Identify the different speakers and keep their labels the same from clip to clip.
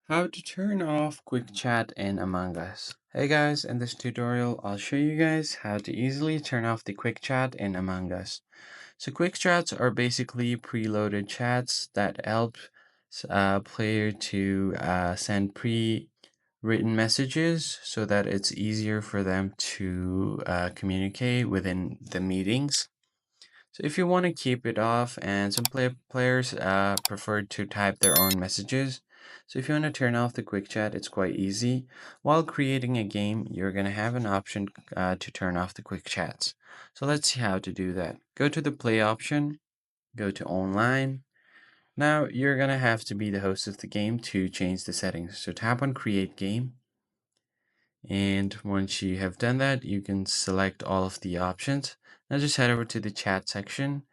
Speaker 1: How to turn off quick chat in Among Us. Hey guys, in this tutorial I'll show you guys how to easily turn off the quick chat in Among Us. So quick chats are basically preloaded chats that help player to send pre-written messages so that it's easier for them to communicate within the meetings. So if you want to keep it off, and some players prefer to type their own messages. So if you want to turn off the quick chat, it's quite easy. While creating a game, you're going to have an option to turn off the quick chats. So let's see how to do that. Go to the play option, go to online. Now you're going to have to be the host of the game to change the settings. So tap on create game. And once you have done that, you can select all of the options. Now just head over to the chat section.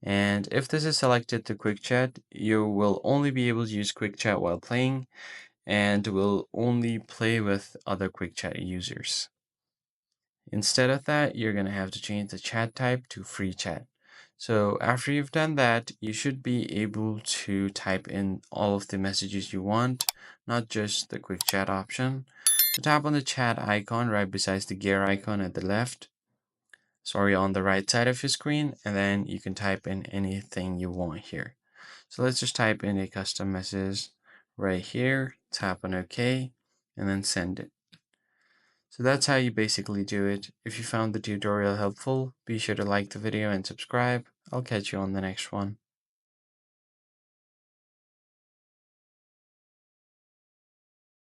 Speaker 1: And if this is selected to quick chat, you will only be able to use quick chat while playing and will only play with other quick chat users. Instead of that, you're going to have to change the chat type to free chat. So after you've done that, you should be able to type in all of the messages you want, not just the quick chat option. So tap on the chat icon right beside the gear icon at the left. Sorry, on the right side of your screen, and then you can type in anything you want here. So let's just type in a custom message right here, tap on OK, and then send it. So that's how you basically do it. If you found the tutorial helpful, be sure to like the video and subscribe. I'll catch you on the next one.